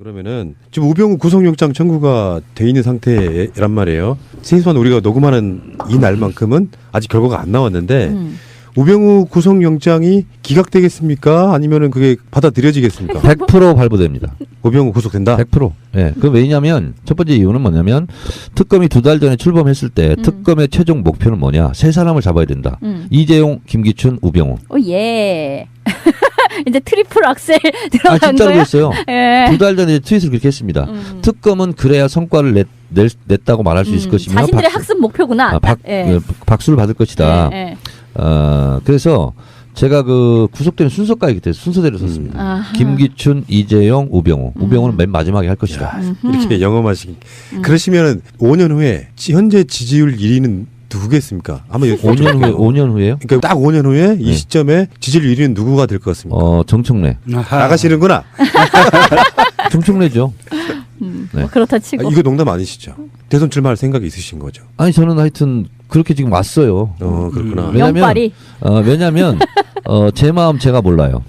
그러면은 지금 우병우 구속영장 청구가 돼 있는 상태란 말이에요. 최소한 우리가 녹음하는 이 날만큼은 아직 결과가 안 나왔는데 우병우 구속영장이 기각되겠습니까? 아니면은 그게 받아들여지겠습니까? 100% 발부됩니다. 우병우 구속된다? 100%. 예. 그 왜냐면 첫 번째 이유는 뭐냐면 특검이 2달 전에 출범했을 때 특검의 최종 목표는 뭐냐? 세 사람을 잡아야 된다. 이재용, 김기춘, 우병우. 오 예. 이제 트리플 악셀 아 들어간 진짜로 거야? 그랬어요. 예. 2달 전에 트윗을 그렇게 했습니다. 특검은 그래야 성과를 냈다고 말할 수 있을 것이며 자신들의 학습 목표구나. 예. 박수를 받을 것이다. 예, 예. 그래서 제가 그 구속되는 순서까지 그때 순서대로 썼습니다. 아하. 김기춘, 이재용, 우병우. 우병우는 맨 마지막에 할 것이다. 야, 이렇게 영험하신. 그러시면 5년 후에 현재 지지율 1위는 누구겠습니까? 아마 5년 후에요? 그러니까 딱 5년 후에 이 시점에 지지율 1위는 누구가 될 것 같습니까? 정청래. 나가시는구나. 정청래죠. 네. 뭐 그렇다 치고. 이거 농담 아니시죠? 대선 출마할 생각이 있으신 거죠? 아니 저는 하여튼 그렇게 지금 왔어요. 그렇구나. 영빨이. 왜냐면 제 마음 제가 몰라요.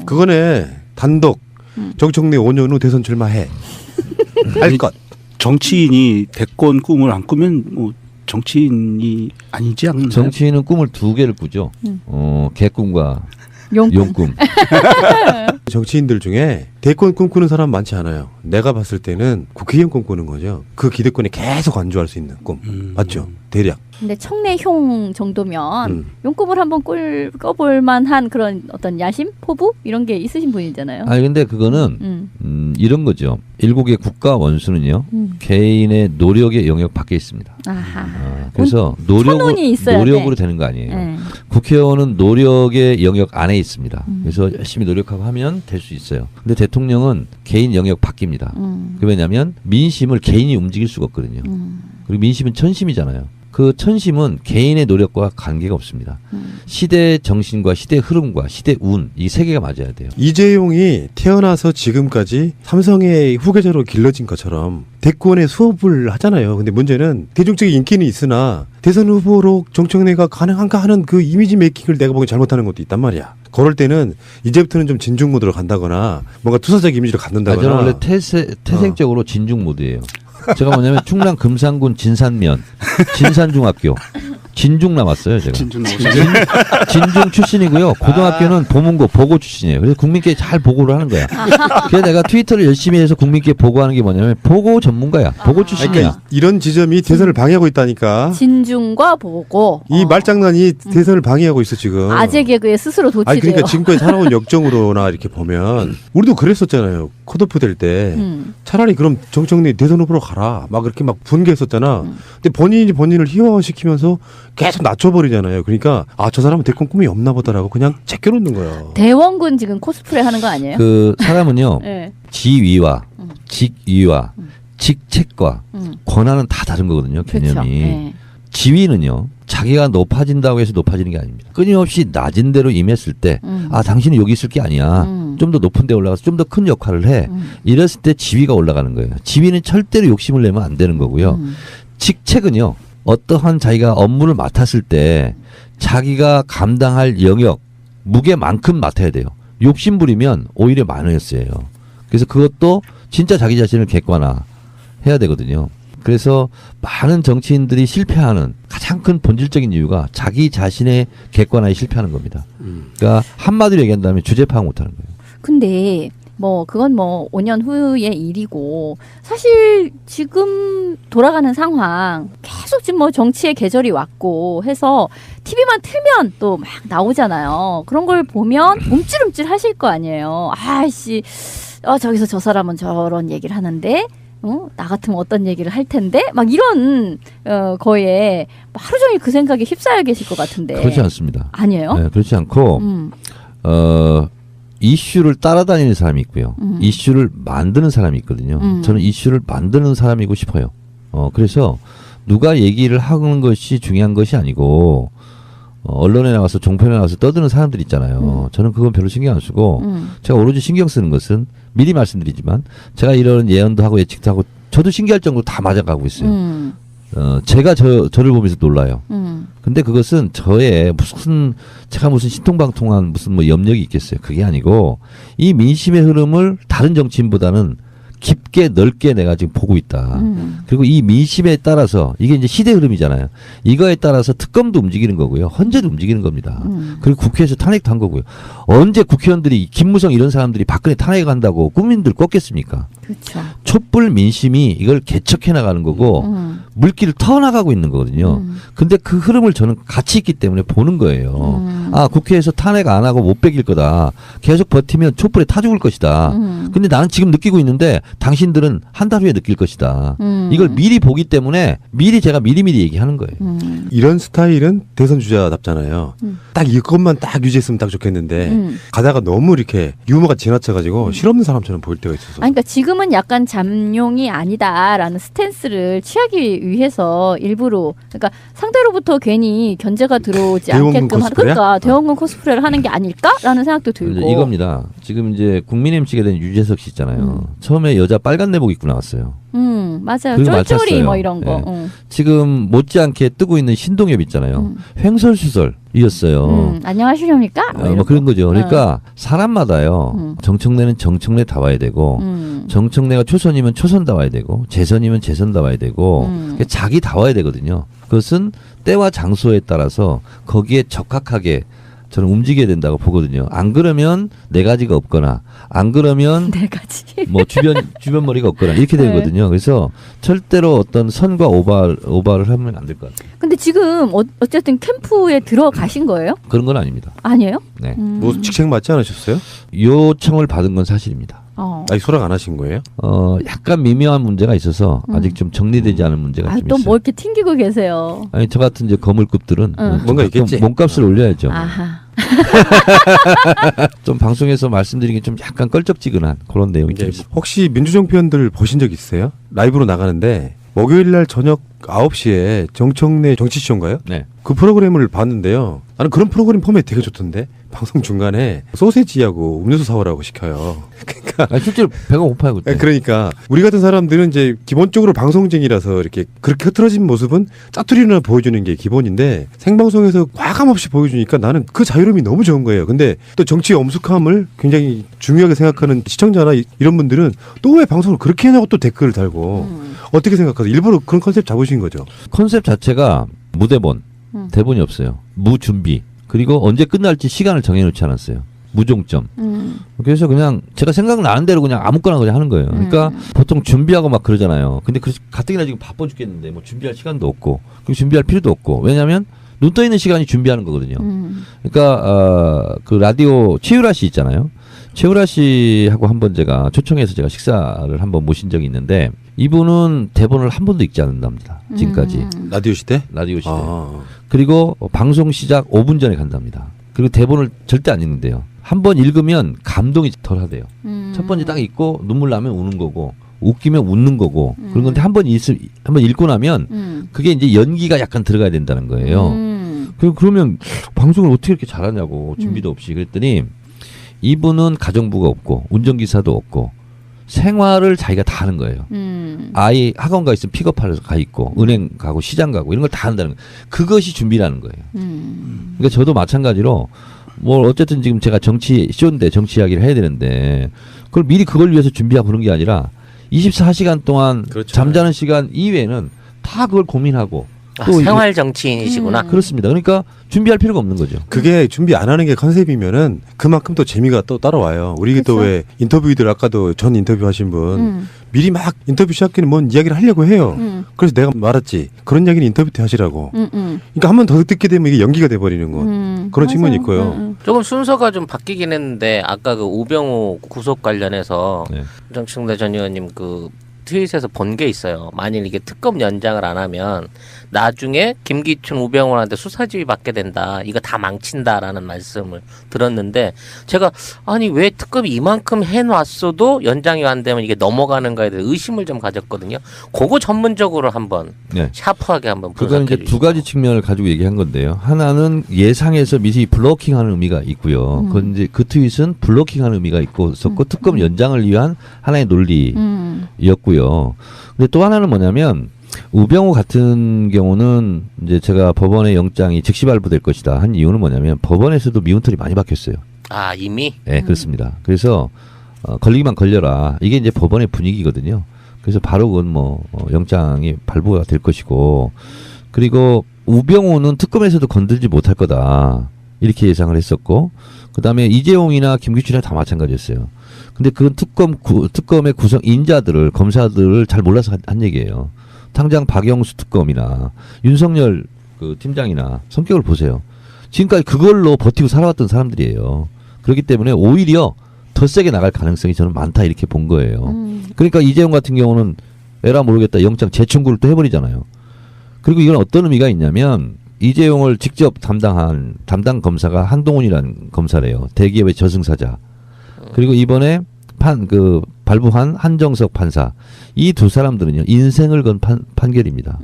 그거네. 단독 정청래 5년 후 대선 출마해. 할 것. 정치인이 대권 꿈을 안 꾸면 뭐 정치인이 아니지 않나요? 정치인은 꿈을 두 개를 꾸죠. 개꿈과 용꿈. 정치인들 중에 대권 꿈꾸는 사람 많지 않아요. 내가 봤을 때는 국회의원 꿈꾸는 거죠. 그 기득권에 계속 안주할 수 있는 꿈. 맞죠? 대략. 근데 청래형 정도면 용꿈을 한번 꿔볼 만한 그런 어떤 야심, 포부 이런 게 있으신 분이잖아요. 아니 근데 그거는 이런 거죠. 일국의 국가 원수는요 개인의 노력의 영역 밖에 있습니다. 아하. 그래서 천운이 있어야 노력으로 돼. 되는 거 아니에요. 네. 국회의원은 노력의 영역 안에 있습니다. 그래서 열심히 노력하고 하면 될 수 있어요. 근데 대통령은 개인 영역 바뀝니다. 왜냐하면 민심을 개인이 움직일 수가 없거든요. 그리고 민심은 천심이잖아요. 그 천심은 개인의 노력과 관계가 없습니다. 시대 정신과 시대 흐름과 시대 운, 이 세 개가 맞아야 돼요. 이재용이 태어나서 지금까지 삼성의 후계자로 길러진 것처럼 대권에 수업을 하잖아요. 근데 문제는 대중적인 인기는 있으나 대선 후보로 정청래가 가능한가 하는 그 이미지 메이킹을 내가 보기엔 잘못하는 것도 있단 말이야. 그럴 때는 이제부터는 좀 진중 모드로 간다거나 뭔가 투사적 이미지를 갖는다거나. 저는 원래 태생적으로 진중 모드예요. 제가 뭐냐면 충남 금산군 진산면 진산중학교 진중 남았어요. 제가 진중 출신이고요. 고등학교는 보문고 보고 출신이에요. 그래서 국민께 잘 보고를 하는 거야. 그래서 내가 트위터를 열심히 해서 국민께 보고하는 게 뭐냐면 보고 전문가야. 보고 출신이야. 그러니까 이런 지점이 대선을 방해하고 있다니까. 진중과 보고. 이 말장난이 대선을 방해하고 있어 지금. 아재 개그에 스스로 도취돼요. 아니 그러니까 지금까지 살아온 역정으로나 이렇게 보면 우리도 그랬었잖아요. 컷오프 될 때 차라리 그럼 정청래 대선 후보로 가라 막 이렇게 막 분개했었잖아. 근데 본인이 본인을 희화화시키면서 계속 낮춰버리잖아요. 그러니까 아 저 사람은 대권 꿈이 없나 보다라고 그냥 제껴놓는 거예요. 대원군 지금 코스프레 하는 거 아니에요? 그 사람은요 네. 지위와 직위와 직책과 권한은 다 다른 거거든요. 개념이. 그렇죠. 네. 지위는요 자기가 높아진다고 해서 높아지는 게 아닙니다. 끊임없이 낮은 데로 임했을 때 아 당신은 여기 있을 게 아니야. 좀 더 높은 데 올라가서 좀 더 큰 역할을 해. 이랬을 때 지위가 올라가는 거예요. 지위는 절대로 욕심을 내면 안 되는 거고요. 직책은요 어떠한 자기가 업무를 맡았을 때 자기가 감당할 영역 무게만큼 맡아야 돼요. 욕심 부리면 오히려 마이너스예요. 그래서 그것도 진짜 자기 자신을 객관화해야 되거든요. 그래서 많은 정치인들이 실패하는 가장 큰 본질적인 이유가 자기 자신의 객관화에 실패하는 겁니다. 그러니까 한마디로 얘기한다면 주제 파악 못하는 거예요. 근데 뭐 그건 뭐 5년 후의 일이고 사실 지금 돌아가는 상황 계속 지금 뭐 정치의 계절이 왔고 해서 TV만 틀면 또 막 나오잖아요. 그런 걸 보면 움찔움찔 하실 거 아니에요. 아이씨 저기서 저 사람은 저런 얘기를 하는데 나 같으면 어떤 얘기를 할 텐데 막 이런 거에 하루 종일 그 생각에 휩싸여 계실 것 같은데 그렇지 않습니다. 아니에요? 네, 그렇지 않고 이슈를 따라다니는 사람이 있고요. 이슈를 만드는 사람이 있거든요. 저는 이슈를 만드는 사람이고 싶어요. 그래서 누가 얘기를 하는 것이 중요한 것이 아니고 언론에 나와서 종편에 나와서 떠드는 사람들 있잖아요. 저는 그건 별로 신경 안 쓰고 제가 오로지 신경 쓰는 것은 미리 말씀드리지만 제가 이런 예언도 하고 예측도 하고 저도 신기할 정도로 다 맞아가고 있어요. 제가 저를 보면서 놀라요. 근데 그것은 저의 제가 무슨 신통방통한 무슨 뭐 염력이 있겠어요. 그게 아니고 이 민심의 흐름을 다른 정치인보다는 깊게 넓게 내가 지금 보고 있다. 그리고 이 민심에 따라서 이게 이제 시대 흐름이잖아요. 이거에 따라서 특검도 움직이는 거고요. 헌재도 움직이는 겁니다. 그리고 국회에서 탄핵도 한 거고요. 언제 국회의원들이 김무성 이런 사람들이 박근혜 탄핵한다고 국민들 꺾겠습니까? 그렇죠. 촛불 민심이 이걸 개척해 나가는 거고 물길을 터나가고 있는 거거든요. 근데 그 흐름을 저는 같이 있기 때문에 보는 거예요. 아, 국회에서 탄핵 안 하고 못 빼길 거다. 계속 버티면 촛불에 타 죽을 것이다. 근데 나는 지금 느끼고 있는데 당신들은 한 달 후에 느낄 것이다. 이걸 미리 보기 때문에 제가 미리미리 얘기하는 거예요. 이런 스타일은 대선 주자답잖아요. 딱 이것만 딱 유지했으면 딱 좋겠는데 가다가 너무 이렇게 유머가 지나쳐가지고 실없는 사람처럼 보일 때가 있어서. 아니, 그러니까 지금은 약간 잠룡이 아니다라는 스탠스를 취하기 위해서 일부러, 그러니까 상대로부터 괜히 견제가 들어오지 대원군 않게끔 하는, 코스프레야? 그러니까 대원군 코스프레를 하는 게 아닐까라는 생각도 들고. 이겁니다. 지금 이제 국민 MC가 된 유재석 씨 있잖아요. 처음에 여자 빨간 내복 입고 나왔어요. 맞아요. 그리고 쫄쫄이 맞췄어요. 뭐 이런 거. 네. 지금 못지않게 뜨고 있는 신동엽 있잖아요. 횡설수설이었어요. 안녕하시렵니까? 뭐 그런 거죠. 그러니까 사람마다요. 정청래는 정청래 다 와야 되고 정청래가 초선이면 초선 다 와야 되고 재선이면 재선 다 와야 되고 그러니까 자기 다 와야 되거든요. 그것은 때와 장소에 따라서 거기에 적합하게 저는 움직여야 된다고 보거든요. 안 그러면 네 가지가 없거나 안 그러면 네 가지. 뭐 주변 머리가 없거나 이렇게 되거든요. 그래서 절대로 어떤 선과 오바를 하면 안 될 것 같아요. 근데 지금 어쨌든 캠프에 들어가신 거예요? 그런 건 아닙니다. 아니에요? 네. 뭐 직책 맞지 않으셨어요? 요청을 받은 건 사실입니다. 아니 소락 안 하신 거예요? 약간 미묘한 문제가 있어서 아직 좀 정리되지 않은 문제가 좀 또 있어요. 뭐 이렇게 튕기고 계세요. 아니 저 같은 이제 거물급들은 뭔가 있겠지. 몸값을 올려야죠. 아하. 좀 방송에서 말씀드리기 좀 약간 껄쩍지근한 그런 내용이 좀 이게 있어요. 혹시 민주정 편들 보신 적 있어요? 라이브로 나가는데 목요일 날 저녁 9시에 정청래 정치쇼인가요? 네. 그 프로그램을 봤는데요. 나는 그런 프로그램 포맷 되게 좋던데. 방송 중간에 소세지하고 음료수 사오라고 시켜요. 그러니까 아니, 실제로 배가 고파요 그때. 그러니까 우리 같은 사람들은 이제 기본적으로 방송쟁이라서 이렇게 그렇게 흐트러진 모습은 짜투리나 보여주는 게 기본인데 생방송에서 과감 없이 보여주니까 나는 그 자유로움이 너무 좋은 거예요. 근데 또 정치의 엄숙함을 굉장히 중요하게 생각하는 시청자나 이런 분들은 또 왜 방송을 그렇게 해냐고 또 댓글을 달고 어떻게 생각하세요? 일부러 그런 컨셉 잡으신 거죠? 컨셉 자체가 무대본, 대본이 없어요. 무준비. 그리고 언제 끝날지 시간을 정해놓지 않았어요. 무종점. 그래서 그냥 제가 생각나는 대로 그냥 아무거나 그냥 하는 거예요. 그러니까 보통 준비하고 막 그러잖아요. 근데 가뜩이나 지금 바빠 죽겠는데 뭐 준비할 시간도 없고 그리고 준비할 필요도 없고 왜냐하면 눈 떠 있는 시간이 준비하는 거거든요. 그러니까 그 라디오 최유라 씨 있잖아요. 최유라 씨하고 한번 제가 초청해서 제가 식사를 한번 모신 적이 있는데 이분은 대본을 한 번도 읽지 않는답니다. 지금까지. 라디오 시대? 라디오 시대. 아. 그리고 방송 시작 5분 전에 간답니다. 그리고 대본을 절대 안 읽는데요. 한 번 읽으면 감동이 덜 하대요. 첫 번째 딱 읽고 눈물 나면 우는 거고 웃기면 웃는 거고 그런 건데 한 번 읽고 나면 그게 이제 연기가 약간 들어가야 된다는 거예요. 그러면 방송을 어떻게 이렇게 잘하냐고 준비도 없이 그랬더니 이분은 가정부가 없고 운전기사도 없고 생활을 자기가 다 하는 거예요. 아이 학원 가 있으면 픽업하러 가 있고 은행 가고 시장 가고 이런 걸 다 한다는 거예요. 그것이 준비라는 거예요. 그러니까 저도 마찬가지로 뭐 어쨌든 지금 제가 정치 쇼인데 정치 이야기를 해야 되는데 그걸 미리 그걸 위해서 준비하고 그런 게 아니라 24시간 동안 그렇죠. 잠자는 시간 이외에는 다 그걸 고민하고 또 생활 정치인이시구나. 그렇습니다. 그러니까 준비할 필요가 없는 거죠. 그게 준비 안 하는 게 컨셉이면은 그만큼 또 재미가 또 따라와요. 우리 또 왜 인터뷰들 아까도 전 인터뷰 하신 분 미리 막 인터뷰 시작기는 뭔 이야기를 하려고 해요. 그래서 내가 말했지. 그런 이야기는 인터뷰 때 하시라고. 그러니까 한 번 더 듣게 되면 이게 연기가 돼버리는 거. 그런 측면이 있고요. 조금 순서가 좀 바뀌긴 했는데 아까 그 우병우 구속 관련해서 네. 정청래 전 의원님 그 트윗에서 본 게 있어요. 만일 이게 특검 연장을 안 하면 나중에 김기춘, 우병우한테 수사지휘 받게 된다. 이거 다 망친다라는 말씀을 들었는데 제가 아니 왜 특검이 이만큼 해놨어도 연장이 안 되면 이게 넘어가는가에 대해 의심을 좀 가졌거든요. 그거 전문적으로 한번 네. 샤프하게 한번 그건 분석해 이제 주시죠. 두 가지 측면을 가지고 얘기한 건데요. 하나는 예상에서 미리 블로킹하는 의미가 있고요. 그건 이제 그 트윗은 블로킹하는 의미가 있었고 특검 연장을 위한 하나의 논리였고요. 근데 또 하나는 뭐냐면 우병우 같은 경우는 이제 제가 법원의 영장이 즉시 발부될 것이다 한 이유는 뭐냐면 법원에서도 미운털이 많이 박혔어요. 아 이미? 네, 그렇습니다. 그래서 걸리기만 걸려라. 이게 이제 법원의 분위기거든요. 그래서 바로 그건 뭐 영장이 발부가 될 것이고, 그리고 우병우는 특검에서도 건들지 못할 거다. 이렇게 예상을 했었고, 그 다음에 이재용이나 김기춘이나 다 마찬가지였어요. 근데 그건 특검의 구성 인자들을, 검사들을 잘 몰라서 한 얘기예요. 당장 박영수 특검이나 윤석열 그 팀장이나 성격을 보세요. 지금까지 그걸로 버티고 살아왔던 사람들이에요. 그렇기 때문에 오히려 더 세게 나갈 가능성이 저는 많다 이렇게 본 거예요. 그러니까 이재용 같은 경우는 에라 모르겠다 영장 재청구를 또 해버리잖아요. 그리고 이건 어떤 의미가 있냐면 이재용을 직접 담당 검사가 한동훈이라는 검사래요. 대기업의 저승사자. 그리고 이번에 발부한 한정석 판사. 이 두 사람들은요 인생을 건 판결입니다.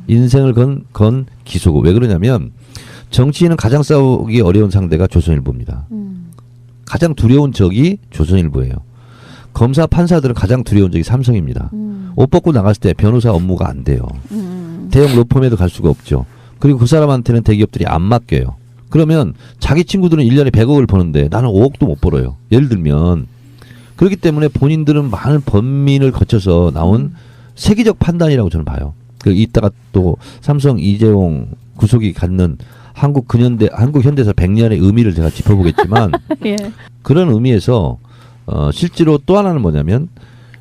인생을 건 기소고. 왜 그러냐면 정치인은 가장 싸우기 어려운 상대가 조선일보입니다. 가장 두려운 적이 조선일보예요. 검사 판사들은 가장 두려운 적이 삼성입니다. 옷 벗고 나갔을 때 변호사 업무가 안 돼요. 대형 로펌에도 갈 수가 없죠. 그리고 그 사람한테는 대기업들이 안 맡겨요. 그러면 자기 친구들은 1년에 100억을 버는데 나는 5억도 못 벌어요. 예를 들면. 그렇기 때문에 본인들은 많은 번민을 거쳐서 나온 세계적 판단이라고 저는 봐요. 이따가 또 삼성 이재용 구속이 갖는 한국 현대사 100년의 의미를 제가 짚어보겠지만 예. 그런 의미에서 실제로 또 하나는 뭐냐면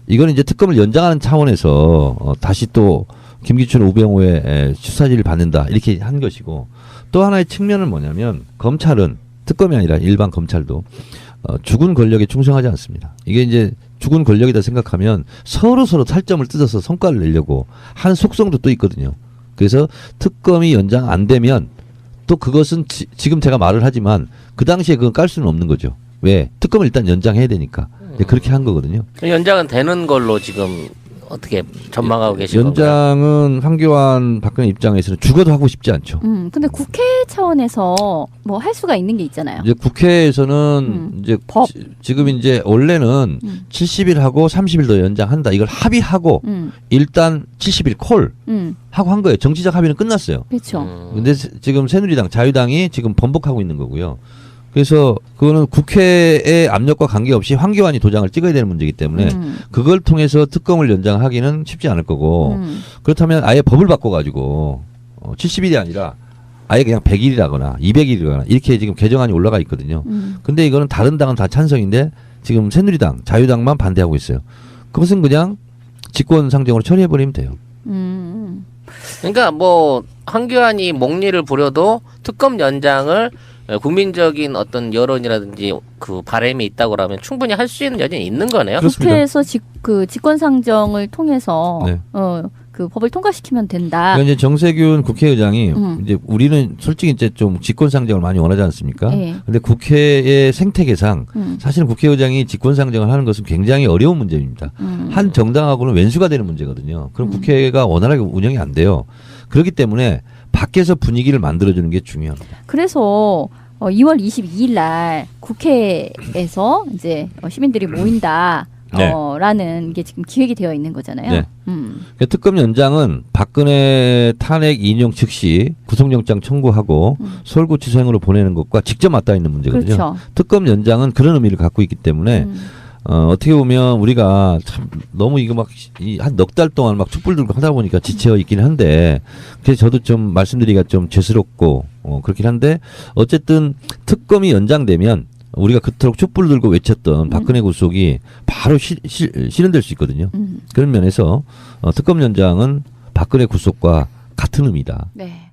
이거는 이제 특검을 연장하는 차원에서 다시 또 김기춘 우병우의 수사지를 받는다 이렇게 한 것이고, 또 하나의 측면은 뭐냐면 검찰은 특검이 아니라 일반 검찰도 죽은 권력에 충성하지 않습니다. 이게 이제 죽은 권력이다 생각하면 서로 살점을 뜯어서 성과를 내려고 하는 속성도 또 있거든요. 그래서 특검이 연장 안 되면 또 그것은 지금 제가 말을 하지만 그 당시에 그건 깔 수는 없는 거죠. 왜? 특검을 일단 연장해야 되니까. 그렇게 한 거거든요. 연장은 되는 걸로 지금 어떻게 전망하고 계신 건가요? 연장은 황교안 박근혜 입장에서는 죽어도 하고 싶지 않죠. 근데 국회 차원에서 뭐 할 수가 있는 게 있잖아요. 이제 국회에서는 이제 법. 지금 이제 원래는 70일 하고 30일 더 연장한다. 이걸 합의하고 일단 70일 콜 하고 한 거예요. 정치적 합의는 끝났어요. 그렇죠. 근데 지금 새누리당, 자유당이 지금 번복하고 있는 거고요. 그래서 그거는 국회의 압력과 관계없이 황교안이 도장을 찍어야 되는 문제이기 때문에 그걸 통해서 특검을 연장하기는 쉽지 않을 거고, 그렇다면 아예 법을 바꿔가지고 70일이 아니라 아예 그냥 100일이라거나 200일이라거나 이렇게 지금 개정안이 올라가 있거든요. 근데 이거는 다른 당은 다 찬성인데 지금 새누리당, 자유당만 반대하고 있어요. 그것은 그냥 직권상정으로 처리해버리면 돼요. 그러니까 뭐 황교안이 목리를 부려도 특검 연장을 국민적인 어떤 여론이라든지 그 바람이 있다고 하면 충분히 할 수 있는 여지는 있는 거네요. 그렇습니다. 국회에서 직권상정을 통해서 네. 그 법을 통과시키면 된다. 그러니까 이제 정세균 국회의장이 이제 우리는 솔직히 이제 좀 직권상정을 많이 원하지 않습니까? 네. 근데 국회의 생태계상 사실은 국회의장이 직권상정을 하는 것은 굉장히 어려운 문제입니다. 한 정당하고는 왼수가 되는 문제거든요. 그럼 국회가 원활하게 운영이 안 돼요. 그렇기 때문에 밖에서 분위기를 만들어주는 게 중요합니다. 그래서 2월 22일 날 국회에서 이제 시민들이 모인다. 네. 라는 게 지금 기획이 되어 있는 거잖아요. 네. 그러니까 특검 연장은 박근혜 탄핵 인용 즉시 구속영장 청구하고 서울구치소행으로 보내는 것과 직접 맞닿아 있는 문제거든요. 그렇죠. 특검 연장은 그런 의미를 갖고 있기 때문에 어떻게 보면 우리가 참 너무 이거 막 한 넉 달 동안 막 촛불 들고 하다 보니까 지쳐 있긴 한데, 그래서 저도 좀 말씀드리기가 좀 죄스럽고 그렇긴 한데, 어쨌든 특검이 연장되면 우리가 그토록 촛불 들고 외쳤던 박근혜 구속이 바로 실현될 수 있거든요. 그런 면에서 특검 연장은 박근혜 구속과 같은 의미다. 네.